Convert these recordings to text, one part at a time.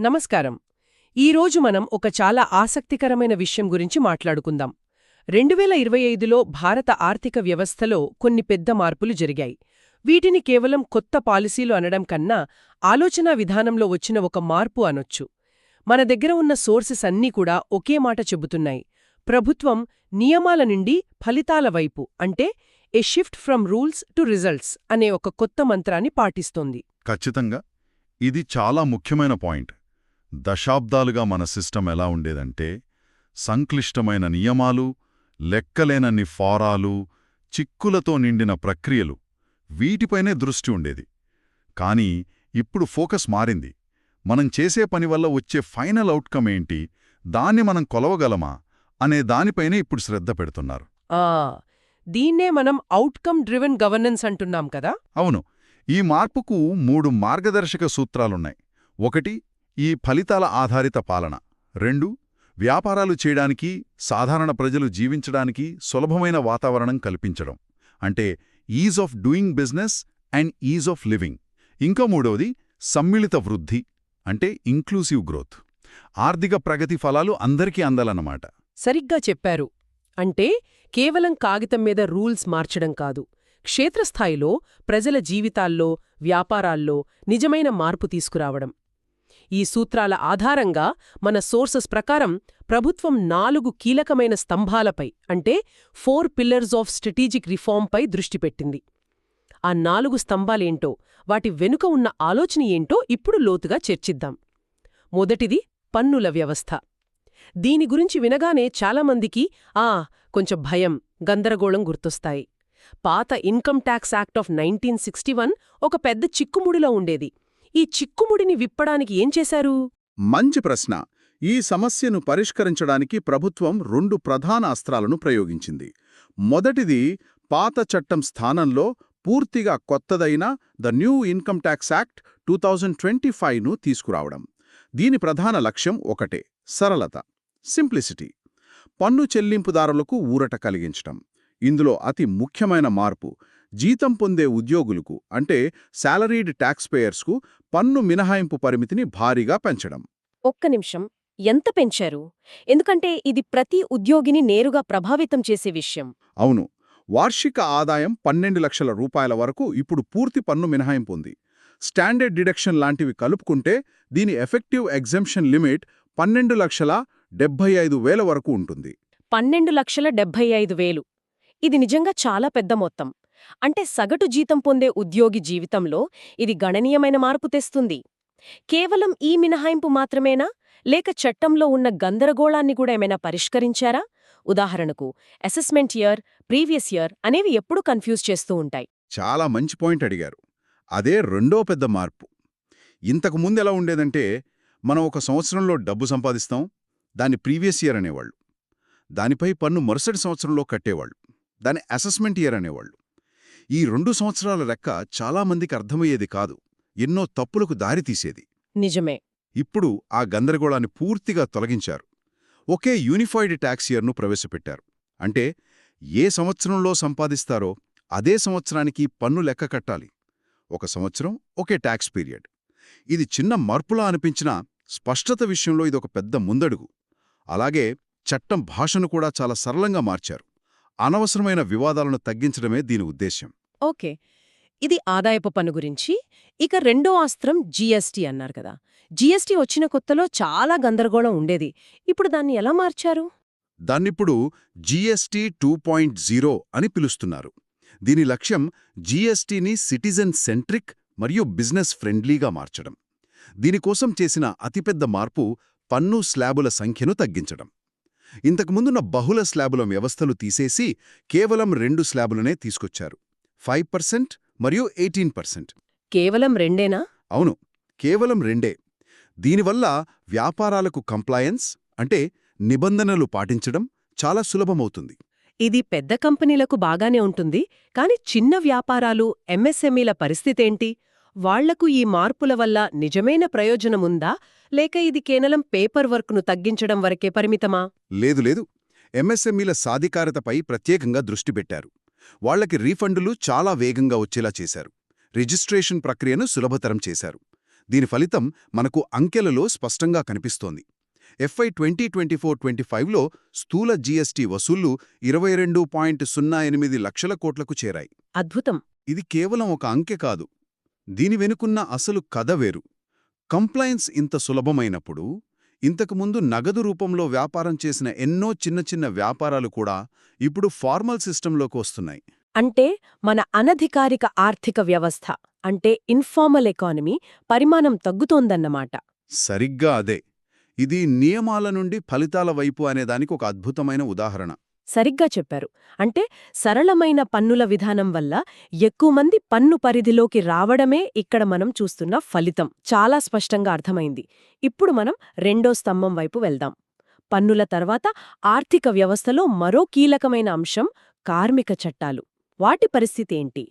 నమస్కారం. ఈరోజు మనం ఒక చాలా ఆసక్తికరమైన విషయం గురించి మాట్లాడుకుందాం. 2025లో భారత ఆర్థిక వ్యవస్థలో కొన్ని పెద్ద మార్పులు జరిగాయి. వీటిని కేవలం కొత్త పాలసీలు అనడం కన్నా ఆలోచనా విధానంలో వచ్చిన ఒక మార్పు అనొచ్చు. మన దగ్గర ఉన్న సోర్సెస్ అన్నీ కూడా ఒకే మాట చెబుతున్నాయి. ప్రభుత్వం నియమాల నుండి ఫలితాల వైపు, అంటే a shift from rules to results అనే ఒక కొత్త మంత్రాన్ని పాటిస్తోంది. ఖచ్చితంగా ఇది చాలా ముఖ్యమైన పాయింట్. దశాబ్దాలుగా మన సిస్టమ్ ఎలా ఉండేదంటే, సంక్లిష్టమైన నియమాలు, లెక్కలేనన్ని ఫారాలు, చిక్కులతో నిండిన ప్రక్రియలు, వీటిపైనే దృష్టి ఉండేది. కానీ ఇప్పుడు ఫోకస్ మారింది. మనం చేసే పని వల్ల వచ్చే ఫైనల్ అవుట్కమ్ ఏంటి, దాన్ని మనం కొలవగలమా అనే దానిపైనే ఇప్పుడు శ్రద్ధ పెడుతున్నారు. దీన్నే మనం అవుట్కమ్ డ్రివెన్ గవర్నెన్స్ అంటున్నాం కదా. అవును. ఈ మార్పుకు 3 మార్గదర్శక సూత్రాలున్నాయి. 1, ఈ ఫలితాల ఆధారిత పాలన. 2, వ్యాపారాలు చేయడానికి, సాధారణ ప్రజలు జీవించడానికి సులభమైన వాతావరణం కల్పించడం, అంటే is of doing business and is of living. ఇంకా 3వది సమ్మిళిత వృద్ధి, అంటే ఇంక్లూసివ్ గ్రోత్. ఆర్థిక ప్రగతి ఫలాలు అందరికీ అందాలన్నమాట. సరిగ్గా చెప్పారు. అంటే కేవలం కాగితం మీద రూల్స్ మార్చడం కాదు, క్షేత్రస్థాయిలో ప్రజల జీవితాల్లో, వ్యాపారాల్లో నిజమైన మార్పు తీసుకురావడం. ఈ సూత్రాల ఆధారంగా మన సోర్సెస్ ప్రకారం ప్రభుత్వం 4 కీలకమైన స్తంభాలపై, అంటే 4 పిల్లర్స్ ఆఫ్ స్ట్రాటజిక్ రిఫార్మ్ పై దృష్టి పెట్టింది. ఆ 4 స్తంభాలేంటో, వాటి వెనుక ఉన్న ఆలోచన ఏంటో ఇప్పుడు లోతుగా చర్చిద్దాం. మొదటిది పన్నుల వ్యవస్థ. దీని గురించి వినగానే చాలామందికి కొంచెం భయం, గందరగోళం గుర్తొస్తాయి. పాత ఇన్కమ్ ట్యాక్స్ యాక్ట్ ఆఫ్ 1961 ఒక పెద్ద చిక్కుముడిలో ఉండేది. ఈ చిక్కుముడిని విప్పడానికి ఏం చేశారు? మంచి ప్రశ్న. ఈ సమస్యను పరిష్కరించడానికి ప్రభుత్వం 2 ప్రధాన అస్త్రాలను ప్రయోగించింది. మొదటిది, పాత చట్టం స్థానంలో పూర్తిగా కొత్తదైన the new income tax act 2025ను తీసుకురావడం. దీని ప్రధాన లక్ష్యం ఒకటే: సరళత, సింప్లిసిటీ. పన్ను చెల్లింపుదారులకు ఊరట కలిగించడం. ఇందులో అతి ముఖ్యమైన మార్పు, జీతం పొందే ఉద్యోగులకు, అంటే శాలరీడ్ ట్యాక్స్ పేయర్స్కు పన్ను మినహాయింపు పరిమితిని భారీగా పెంచడం. ఒక్క నిమిషం, ఎంత పెంచారు? ఎందుకంటే ఇది ప్రతి ఉద్యోగిని నేరుగా ప్రభావితం చేసే విషయం. అవును. వార్షిక ఆదాయం 12 లక్షల రూపాయల వరకు ఇప్పుడు పూర్తి పన్ను మినహాయింపు ఉంది. స్టాండర్డ్ డిడక్షన్ లాంటివి కలుపుకుంటే దీని ఎఫెక్టివ్ ఎగ్జెంప్షన్ లిమిట్ 12,75,000 వరకు ఉంటుంది. 12,75,000. ఇది నిజంగా చాలా పెద్ద మొత్తం. అంటే సగటు జీతం పొందే ఉద్యోగి జీవితంలో ఇది గణనీయమైన మార్పు తెస్తుంది. కేవలం ఈ మినహాయింపు మాత్రమేనా, లేక చట్టంలో ఉన్న గందరగోళాన్ని కూడా ఏమైనా పరిష్కరించారా? ఉదాహరణకు అసెస్మెంట్ ఇయర్, ప్రీవియస్ ఇయర్ అనేవి ఎప్పుడూ కన్ఫ్యూజ్ చేస్తూ ఉంటాయి. చాలా మంచి పాయింట్ అడిగారు. అదే రెండో పెద్ద మార్పు. ఇంతకు ముందు ఎలా ఉండేదంటే, మనం ఒక సంవత్సరంలో డబ్బు సంపాదిస్తాం, దాన్ని ప్రీవియస్ ఇయర్ అనేవాళ్ళు. దానిపై పన్ను మరుసటి సంవత్సరంలో కట్టేవాళ్ళు. దాన్ని అసెస్మెంట్ ఇయర్ అనేవాళ్ళు. ఈ 2 సంవత్సరాల లెక్క చాలామందికి అర్థమయ్యేది కాదు, ఎన్నో తప్పులకు దారితీసేది. నిజమే. ఇప్పుడు ఆ గందరగోళాన్ని పూర్తిగా తొలగించారు. ఒకే యూనిఫైడ్ ట్యాక్స్ ఇయర్ను ప్రవేశపెట్టారు. అంటే ఏ సంవత్సరంలో సంపాదిస్తారో అదే సంవత్సరానికి పన్ను లెక్క కట్టాలి. ఒక సంవత్సరం, ఒకే ట్యాక్స్ పీరియడ్. ఇది చిన్న మార్పులా అనిపించినా స్పష్టత విషయంలో ఇదొక పెద్ద ముందడుగు. అలాగే చట్టం భాషను కూడా చాలా సరళంగా మార్చారు. అనవసరమైన వివాదాలను తగ్గించడమే దీని ఉద్దేశ్యం. ఓకే, ఇది ఆదాయపు పన్ను గురించి. ఇక రెండో అస్త్రం జీఎస్టీ అన్నారు కదా. జీఎస్టీ వచ్చిన కొత్తలో చాలా గందరగోళం ఉండేది. ఇప్పుడు దాన్ని ఎలా మార్చారు? దాన్నిప్పుడు జీఎస్టీ 2.0 అని పిలుస్తున్నారు. దీని లక్ష్యం జీఎస్టీని సిటిజన్ సెంట్రిక్ మరియు బిజినెస్ ఫ్రెండ్లీగా మార్చడం. దీనికోసం చేసిన అతిపెద్ద మార్పు పన్ను స్లాబుల సంఖ్యను తగ్గించడం. ఇంతకుముందున్న బహుళ స్లాబుల వ్యవస్థలు తీసేసి కేవలం 2 స్లాబులనే తీసుకొచ్చారు: 5% మరియు 18%. కేవలం 2ఏనా? అవును, కేవలం 2. దీనివల్ల వ్యాపారాలకు కంప్లయన్స్, అంటే నిబంధనలు పాటించడం చాలా సులభమవుతుంది. ఇది పెద్ద కంపెనీలకు బాగానే ఉంటుంది, కానీ చిన్న వ్యాపారాలు, ఎంఎస్ఎంఈల పరిస్థితేంటి? వాళ్లకు ఈ మార్పుల వల్ల నిజమైన ప్రయోజనముందా, లేక ఇది కేవలం పేపర్ వర్క్ను తగ్గించడం వరకే పరిమితమా? లేదు. ఎంఎస్ఎంఈల సాధికారతపై ప్రత్యేకంగా దృష్టి పెట్టారు. వాళ్లకి రీఫండులు చాలా వేగంగా వచ్చేలా చేశారు. రిజిస్ట్రేషన్ ప్రక్రియను సులభతరం చేశారు. దీని ఫలితం మనకు అంకెలలో స్పష్టంగా కనిపిస్తోంది. FY 2024-25లో స్థూల జీఎస్టీ వసూళ్లు 22.08 లక్షల కోట్లకు చేరాయి. అద్భుతం. ఇది కేవలం ఒక అంకె కాదు. దీని వెనుకున్న అసలు కథ వేరు. కంప్లయన్స్ ఇంత సులభమైనప్పుడు, ఇంతకుముందు నగదు రూపంలో వ్యాపారం చేసిన ఎన్నో చిన్న చిన్న వ్యాపారాలు కూడా ఇప్పుడు ఫార్మల్ సిస్టంలోకి వస్తున్నాయి. అంటే మన అనధికారిక ఆర్థిక వ్యవస్థ అంటే ఇన్ఫార్మల్ ఎకానమీ పరిమాణం తగ్గుతోందన్నమాట. సరిగ్గా అదే. ఇది నియమాల నుండి ఫలితాల వైపు అనేదానికి ఒక అద్భుతమైన ఉదాహరణ. సరిగ్గా చెప్పారు. అంటే సరళమైన పన్నుల విధానం వల్ల ఎక్కువ మంది పన్ను పరిధిలోకి రావడమే ఇక్కడ మనం చూస్తున్న ఫలితం. చాలా స్పష్టంగా అర్థమైంది. ఇప్పుడు మనం రెండో స్తంభం వైపు వెళ్దాం. పన్నుల తర్వాత ఆర్థిక వ్యవస్థలో మరో కీలకమైన అంశం కార్మిక చట్టాలు. వాటి పరిస్థితి ఏంటి?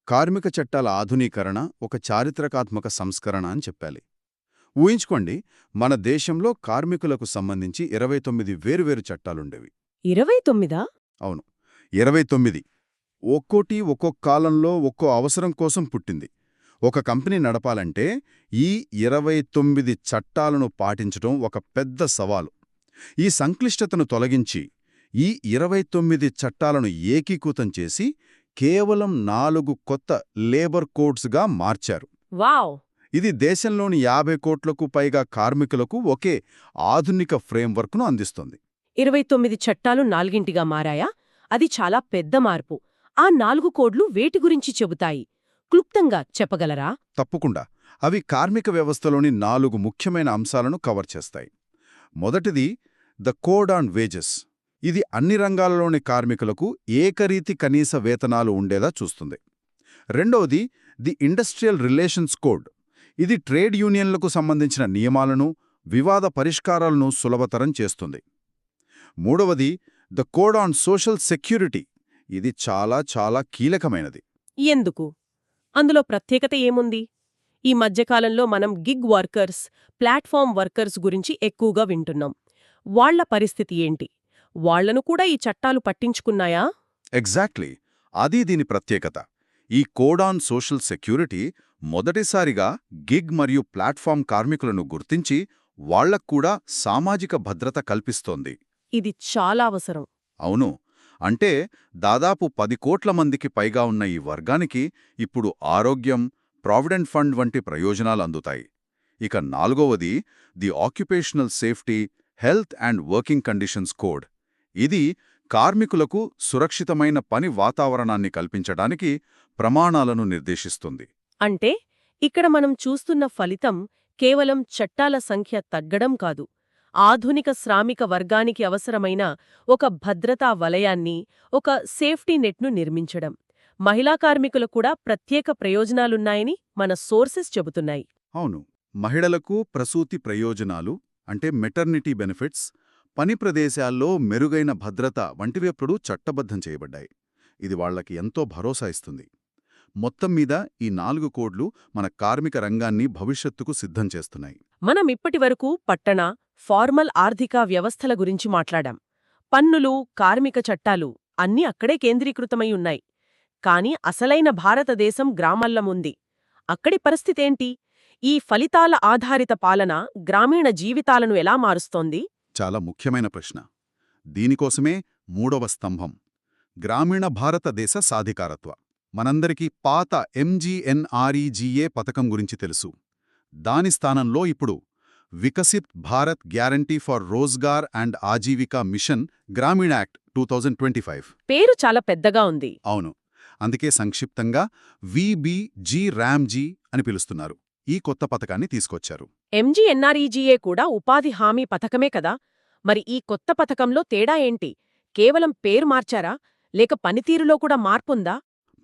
కార్మిక చట్టాల ఆధునీకరణ ఒక చారిత్రకాత్మక సంస్కరణ అని చెప్పాలి. ఊహించుకోండి, మన దేశంలో కార్మికులకు సంబంధించి 29 వేరువేరు చట్టాలుండేవి. 29? అవును, 29. ఒక్కోటి ఒక్కొక్క కాలంలో ఒక్కో అవసరం కోసం పుట్టింది. ఒక కంపెనీ నడపాలంటే ఈ 29 చట్టాలను పాటించడం ఒక పెద్ద సవాలు. ఈ సంక్లిష్టతను తొలగించి ఈ 29 చట్టాలను ఏకీకృతం చేసి కేవలం 4 కొత్త లేబర్ కోడ్స్గా మార్చారు. వావ్! ఇది దేశంలోని 50 కోట్లకు పైగా కార్మికులకు ఒకే ఆధునిక ఫ్రేమ్వర్క్ను అందిస్తుంది. 29 చట్టాలు 4గా మారాయా? అది చాలా పెద్ద మార్పు. ఆ 4 కోడ్లు వేటి గురించి చెబుతాయి? క్లుప్తంగా చెప్పగలరా? తప్పకుండా. అవి కార్మిక వ్యవస్థలోని 4 ముఖ్యమైన అంశాలను కవర్ చేస్తాయి. మొదటిది ద కోడ్ ఆన్ వేజెస్. ఇది అన్ని రంగాలలోని కార్మికులకు ఏకరీతి కనీస వేతనాలు ఉండేలా చూస్తుంది. రెండవది ది ఇండస్ట్రియల్ రిలేషన్స్ కోడ్. ఇది ట్రేడ్ యూనియన్లకు సంబంధించిన నియమాలను, వివాద పరిష్కారాలను సులభతరం చేస్తుంది. మూడవది the code on social security. ఇది చాలా చాలా కీలకమైనది. ఎందుకు? అందులో ప్రత్యేకత ఏముంది? ఈ మధ్యకాలంలో మనం గిగ్ వర్కర్స్, ప్లాట్ఫామ్ వర్కర్స్ గురించి ఎక్కువగా వింటున్నాం. వాళ్ల పరిస్థితి ఏంటి? వాళ్లను కూడా ఈ చట్టాలు పట్టించుకున్నాయా? ఎగ్జాక్ట్లీ. అది దీని ప్రత్యేకత. ఈ కోడ్ ఆన్ సోషల్ సెక్యూరిటీ మొదటిసారిగా గిగ్ మరియు ప్లాట్ఫామ్ కార్మికులను గుర్తించి వాళ్లక్కూడా సామాజిక భద్రత కల్పిస్తోంది. ఇది చాలా అవసరం. అవును. అంటే దాదాపు 10 కోట్ల మందికి పైగా ఉన్న ఈ వర్గానికి ఇప్పుడు ఆరోగ్యం, ప్రావిడెంట్ ఫండ్ వంటి ప్రయోజనాలు అందుతాయి. ఇక నాలుగవది the occupational safety, health and working conditions code. ఇది కార్మికులకు సురక్షితమైన పని వాతావరణాన్ని కల్పించడానికి ప్రమాణాలను నిర్దేశిస్తుంది. అంటే ఇక్కడ మనం చూస్తున్న ఫలితం కేవలం చట్టాల సంఖ్య తగ్గడం కాదు, ఆధునిక శ్రామిక వర్గానికి అవసరమైన ఒక భద్రతా వలయాన్ని, ఒక సేఫ్టీ నెట్ను నిర్మించడం. మహిళా కార్మికులకు కూడా ప్రత్యేక ప్రయోజనాలున్నాయని మన సోర్సెస్ చెబుతున్నాయి. అవును. మహిళలకు ప్రసూతి ప్రయోజనాలు అంటే మెటర్నిటీ బెనిఫిట్స్, పని ప్రదేశాల్లో మెరుగైన భద్రత వంటివెప్పుడు చట్టబద్ధం చేయబడ్డాయి. ఇది వాళ్లకి ఎంతో భరోసా ఇస్తుంది. మొత్తం మీద ఈ 4 కోడ్లు మన కార్మిక రంగాన్ని భవిష్యత్తుకు సిద్ధం చేస్తున్నాయి. మనం ఇప్పటివరకు పట్టణ, ఫార్మల్ ఆర్థిక వ్యవస్థల గురించి మాట్లాడాం. పన్నులు, కార్మిక చట్టాలు అన్నీ అక్కడే కేంద్రీకృతమై ఉన్నాయి. కాని అసలైన భారతదేశం గ్రామాల్లముంది. అక్కడి పరిస్థితేంటి? ఈ ఫలితాల ఆధారిత పాలన గ్రామీణ జీవితాలను ఎలా మారుస్తోంది? చాలా ముఖ్యమైన ప్రశ్న. దీనికోసమే మూడవ స్తంభం, గ్రామీణ భారతదేశ సాధికారత్వ. మనందరికీ పాత MGNREGA పథకం గురించి తెలుసు. దాని స్థానంలో ఇప్పుడు Viksit Bharat guarantee for Rozgar and Ajeevika mission Grameen act 2025. పేరు చాలా పెద్దగా ఉంది. అవును. అందుకే సంక్షిప్తంగా VBGRAMG అని పిలుస్తున్నారు. ఈ కొత్త పథకాన్ని తీసుకొచ్చారు. MGNREGA కూడా ఉపాధి హామీ పథకమే కదా. మరి ఈ కొత్త పథకంలో తేడా ఏంటి? కేవలం పేరు మార్చారా, లేక పనితీరులో కూడా మార్పుందా?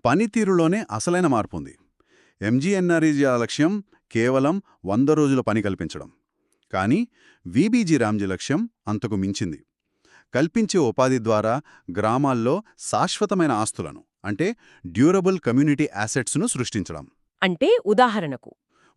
పనితీరులోనే అసలైన మార్పుంది. MGNREGA లక్ష్యం కేవలం 100 రోజుల పని కల్పించడం. కానీ VBGRAMG లక్ష్యం అంతకు మించింది. కల్పించే ఉపాధి ద్వారా గ్రామాల్లో శాశ్వతమైన ఆస్తులను అంటే డ్యూరబుల్ కమ్యూనిటీ యాసెట్స్ను సృష్టించడం. అంటే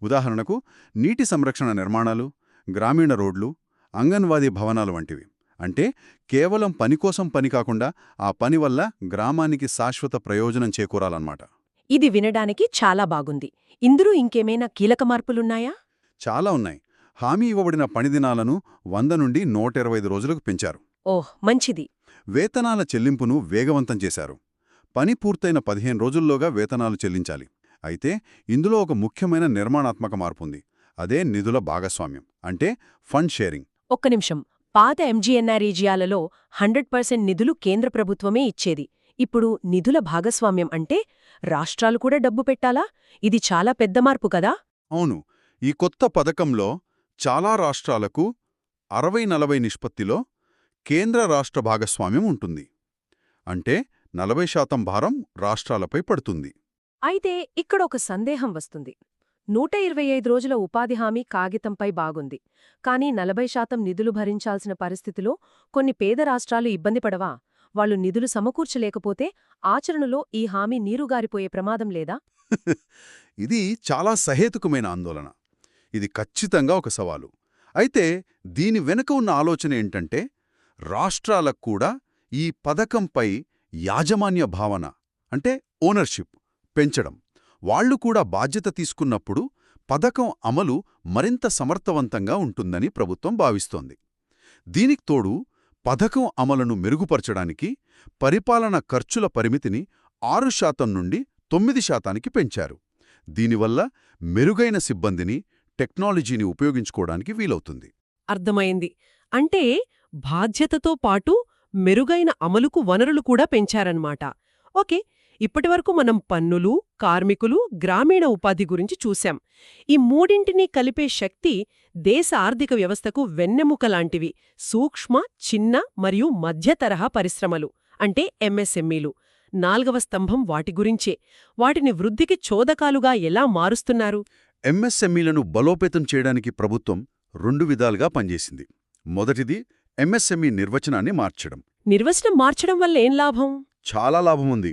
ఉదాహరణకు నీటి సంరక్షణ నిర్మాణాలు, గ్రామీణ రోడ్లు, అంగన్వాడీ భవనాలు వంటివి. అంటే కేవలం పనికోసం పని కాకుండా ఆ పని వల్ల గ్రామానికి శాశ్వత ప్రయోజనం చేకూరాలన్నమాట. ఇది వినడానికి చాలా బాగుంది. ఇందులో ఇంకేమైనా కీలక మార్పులున్నాయా? చాలా ఉన్నాయి. హామీ ఇవ్వబడిన పని దినాలను 100 నుండి 125 రోజులకు పెంచారు. ఓహ్, మంచిది. వేతనాల చెల్లింపును వేగవంతం చేశారు. పని పూర్తయిన 15 రోజుల్లోగా వేతనాలు చెల్లించాలి. అయితే ఇందులో ఒక ముఖ్యమైన నిర్మాణాత్మక మార్పుంది. అదే నిధుల భాగస్వామ్యం, అంటే ఫండ్ షేరింగ్. ఒక్క నిమిషం. పాత ఎంజీఎన్ఆర్ఈజీఆలలో 100% నిధులు కేంద్ర ప్రభుత్వమే ఇచ్చేది. ఇప్పుడు నిధుల భాగస్వామ్యం అంటే రాష్ట్రాలు కూడా డబ్బు పెట్టాలా? ఇది చాలా పెద్ద మార్పు కదా? అవును, ఈ కొత్త పథకంలో చాలా రాష్ట్రాలకు 60-40 నిష్పత్తిలో కేంద్ర రాష్ట్ర భాగస్వామ్యం ఉంటుంది. అంటే 40% భారం రాష్ట్రాలపై పడుతుంది. అయితే ఇక్కడ ఒక సందేహం వస్తుంది. 125 రోజుల ఉపాధి హామీ కాగితంపై బాగుంది. కానీ 40% నిధులు భరించాల్సిన పరిస్థితిలో కొన్ని పేద రాష్ట్రాలు ఇబ్బంది పడవా? వాళ్ళు నిధులు సమకూర్చలేకపోతే ఆచరణలో ఈ హామీ నీరుగారిపోయే ప్రమాదం లేదా? ఇది చాలా సహేతుకమైన ఆందోళన. ఇది ఖచ్చితంగా ఒక సవాలు. అయితే దీని వెనుక ఉన్న ఆలోచన ఏంటంటే, రాష్ట్రాలకు కూడా ఈ పథకంపై యాజమాన్య భావన, అంటే ఓనర్షిప్ పెంచడం. వాళ్లు కూడా బాధ్యత తీసుకున్నప్పుడు పథకం అమలు మరింత సమర్థవంతంగా ఉంటుందని ప్రభుత్వం భావిస్తోంది. దీనికి తోడు పథకం అమలును మెరుగుపరచడానికి పరిపాలన ఖర్చుల పరిమితిని 6% నుండి 9%కి పెంచారు. దీనివల్ల మెరుగైన సిబ్బందిని, టెక్నాలజీని ఉపయోగించుకోవడానికి వీలవుతుంది. అర్థమైంది. అంటే బాధ్యతతో పాటు మెరుగైన అమలుకు వనరులు కూడా పెంచారన్నమాట. ఓకే, ఇప్పటివరకు మనం పన్నులు, కార్మికులు, గ్రామీణ ఉపాధి గురించి చూశాం. ఈ మూడింటినీ కలిపే శక్తి దేశ ఆర్థిక వ్యవస్థకు వెన్నెముక లాంటివి సూక్ష్మ, చిన్న మరియు మధ్యతరహా పరిశ్రమలు, అంటే ఎంఎస్ఎంఈలు. 4వ స్తంభం వాటి గురించే. వాటిని వృద్ధికి చోదకాలుగా ఎలా మారుస్తున్నారు? ఎంఎస్ఎంఈలను బలోపేతం చేయడానికి ప్రభుత్వం 2 విధాలుగా పనిచేసింది. మొదటిది ఎంఎస్ఎంఈ నిర్వచనాన్ని మార్చడం. నిర్వచనం మార్చడం వల్ల ఏం లాభం? చాలా లాభముంది.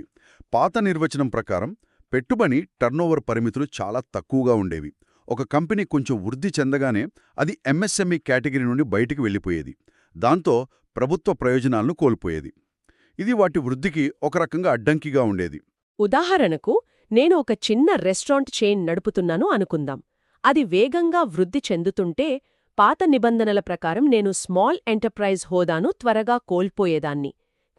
పాత నిర్వచనం ప్రకారం పెట్టుబడి టర్నోవర్ పరిమితులు చాలా తక్కువగా ఉండేవి. ఒక కంపెనీ కొంచెం వృద్ధి చెందగానే అది ఎంఎస్ఎంఈ కేటగిరీ నుండి బయటికి వెళ్ళిపోయేది. దాంతో ప్రభుత్వ ప్రయోజనాలను కోల్పోయేది. ఇది వాటి వృద్ధికి ఒక రకంగా అడ్డంకిగా ఉండేది. ఉదాహరణకు, నేను ఒక చిన్న రెస్టారెంట్ చైన్ నడుపుతున్నాను అనుకుందాం. అది వేగంగా వృద్ధి చెందుతుంటే పాత నిబంధనల ప్రకారం నేను స్మాల్ ఎంటర్ప్రైజ్ హోదాను త్వరగా కోల్పోయేదాన్ని.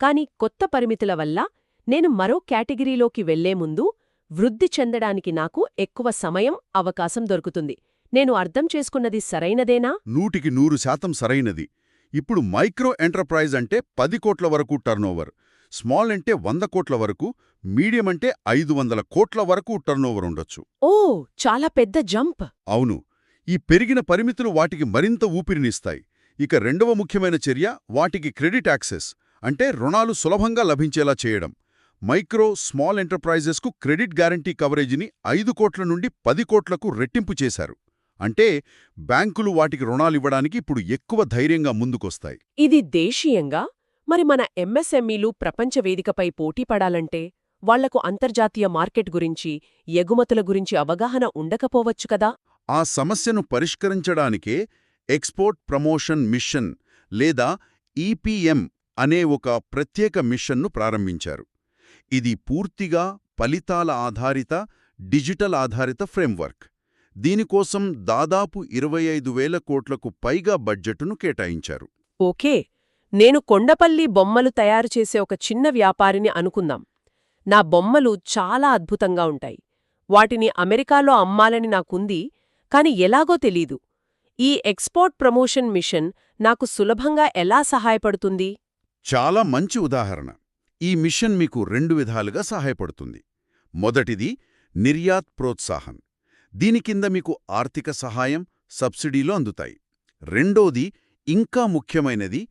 కాని కొత్త పరిమితుల వల్ల నేను మరో కేటగిరీలోకి వెళ్లే ముందు వృద్ధి చెందడానికి నాకు ఎక్కువ సమయం, అవకాశం దొరుకుతుంది. నేను అర్థం చేసుకున్నది సరైనదేనా? 100% సరైనది. ఇప్పుడు మైక్రో ఎంటర్ప్రైజ్ అంటే 10 కోట్ల వరకు టర్నోవర్, స్మాల్ అంటే 100 కోట్ల వరకు, మీడియం అంటే 500 కోట్ల వరకు టర్నోవర్ ఉండొచ్చు. ఓ, చాలా పెద్ద జంప్. అవును, ఈ పెరిగిన పరిమితులు వాటికి మరింత ఊపిరినిస్తాయి. ఇక రెండవ ముఖ్యమైన చర్య వాటికి క్రెడిట్ యాక్సెస్, అంటే రుణాలు సులభంగా లభించేలా చేయడం. మైక్రో, స్మాల్ ఎంటర్ప్రైజెస్కు క్రెడిట్ గ్యారంటీ కవరేజీని 5 కోట్ల నుండి 10 కోట్లకు రెట్టింపు చేశారు. అంటే బ్యాంకులు వాటికి రుణాలివ్వడానికి ఇప్పుడు ఎక్కువ ధైర్యంగా ముందుకొస్తాయి. ఇది దేశీయంగా. మరి మన ఎంఎస్ఎంఈలు ప్రపంచ వేదికపై పోటీ పడాలంటే వాళ్లకు అంతర్జాతీయ మార్కెట్ గురించి, ఎగుమతుల గురించి అవగాహన ఉండకపోవచ్చు కదా? ఆ సమస్యను పరిష్కరించడానికే ఎక్స్పోర్ట్ ప్రమోషన్ మిషన్ లేదా ఈపీఎం అనే ఒక ప్రత్యేక మిషన్ను ప్రారంభించారు. ఇది పూర్తిగా ఫలితాల ఆధారిత, డిజిటల్ ఆధారిత ఫ్రేమ్వర్క్. దీనికోసం దాదాపు 25,000 కోట్లకు పైగా బడ్జెట్టును కేటాయించారు. ఓకే, నేను కొండపల్లి బొమ్మలు తయారు చేసే ఒక చిన్న వ్యాపారిని అనుకుందాం. నా బొమ్మలు చాలా అద్భుతంగా ఉంటాయి. వాటిని అమెరికాలో అమ్మాలని నాకుంది, కాని ఎలాగో తెలీదు. ఈ ఎక్స్పోర్ట్ ప్రమోషన్ మిషన్ నాకు సులభంగా ఎలా సహాయపడుతుంది? చాలా మంచి ఉదాహరణ. ఈ మిషన్ మీకు 2 విధాలుగా సహాయపడుతుంది. మొదటిది నిర్యాత్ ప్రోత్సాహన్. దీని కింద మీకు ఆర్థిక సహాయం, సబ్సిడీలు అందుతాయి. రెండోది, ఇంకా ముఖ్యమైనది,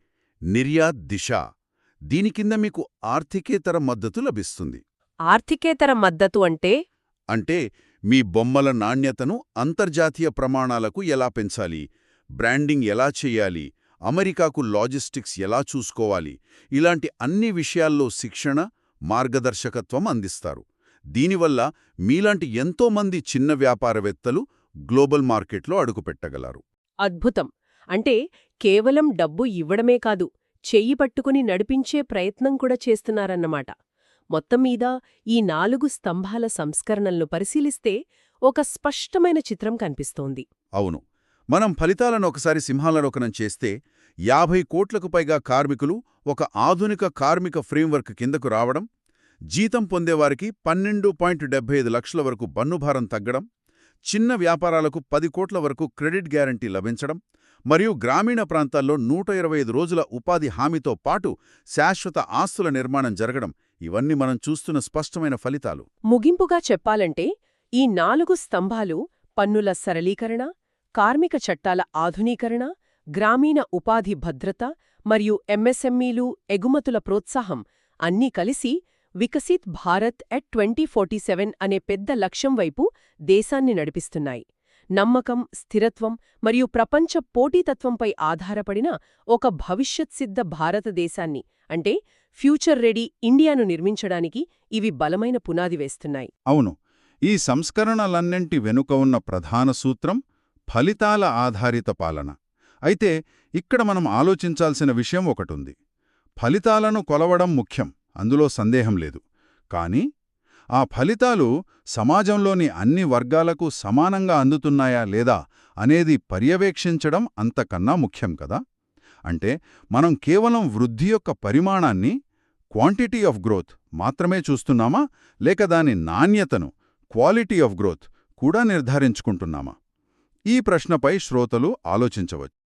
నిర్యాత్ దిశ. దీని కింద మీకు ఆర్థికేతర మద్దతు లభిస్తుంది. ఆర్థికేతర మద్దతు అంటే మీ బొమ్మల నాణ్యతను అంతర్జాతీయ ప్రమాణాలకు ఎలా పెంచాలి, బ్రాండింగ్ ఎలా చెయ్యాలి, అమెరికాకు లాజిస్టిక్స్ ఎలా చూసుకోవాలి, ఇలాంటి అన్ని విషయాల్లో శిక్షణ, మార్గదర్శకత్వం అందిస్తారు. దీనివల్ల మీలాంటి ఎంతోమంది చిన్న వ్యాపారవేత్తలు గ్లోబల్ మార్కెట్లో అడుగుపెట్టగలరు. అద్భుతం. అంటే కేవలం డబ్బు ఇవ్వడమే కాదు, చెయ్యి పట్టుకుని నడిపించే ప్రయత్నం కూడా చేస్తున్నారన్నమాట. మొత్తంమీద ఈ 4 స్తంభాల సంస్కరణలను పరిశీలిస్తే ఒక స్పష్టమైన చిత్రం కనిపిస్తోంది. అవును, మనం ఫలితాలను ఒకసారి సింహాలలోకనం చేస్తే 50 కోట్లకు పైగా కార్మికులు ఒక ఆధునిక కార్మిక ఫ్రేమ్వర్క్ కిందకు రావడం, జీతం పొందేవారికి 12.75 లక్షల వరకు పన్నుభారం తగ్గడం, చిన్న వ్యాపారాలకు 10 కోట్ల వరకు క్రెడిట్ గ్యారంటీ లభించడం, మరియు గ్రామీణ ప్రాంతాల్లో 125 రోజుల ఉపాధి హామీతో పాటు శాశ్వత ఆస్తుల నిర్మాణం జరగడం ఇవన్నీ మనం చూస్తున్న స్పష్టమైన ఫలితాలు. ముగింపుగా చెప్పాలంటే ఈ 4 స్తంభాలు పన్నుల సరళీకరణ, కార్మిక చట్టాల ఆధునీకరణ, గ్రామీణ ఉపాధి భద్రత మరియు ఎంఎస్ఎంఈలు ఎగుమతుల ప్రోత్సాహం అన్నీ కలిసి వికసిత్ భారత్ ఎట్ 2047 అనే పెద్ద లక్ష్యం వైపు దేశాన్ని నడిపిస్తున్నాయి. నమ్మకం, స్థిరత్వం మరియు ప్రపంచ పోటీతత్వంపై ఆధారపడిన ఒక భవిష్యత్సిద్ధ భారతదేశాన్ని అంటే ఫ్యూచర్ రెడీ ఇండియాను నిర్మించడానికి ఇవి బలమైన పునాది వేస్తున్నాయి. అవును, ఈ సంస్కరణలన్నింటి వెనుక ఉన్న ప్రధాన సూత్రం ఫలితాల ఆధారిత పాలన. అయితే ఇక్కడ మనం ఆలోచించాల్సిన విషయం ఒకటుంది. ఫలితాలను కొలవడం ముఖ్యం, అందులో సందేహం లేదు. కానీ ఆ ఫలితాలు సమాజంలోని అన్ని వర్గాలకు సమానంగా అందుతున్నాయా లేదా అనేది పర్యవేక్షించడం అంతకన్నా ముఖ్యం కదా. అంటే మనం కేవలం వృద్ధి యొక్క పరిమాణాన్ని, క్వాంటిటీ ఆఫ్ గ్రోత్ మాత్రమే చూస్తున్నామా, లేక దాని నాణ్యతను, క్వాలిటీ ఆఫ్ గ్రోత్ కూడా నిర్ధారించుకుంటున్నామా? ఈ ప్రశ్నపై శ్రోతలు ఆలోచించవచ్చు.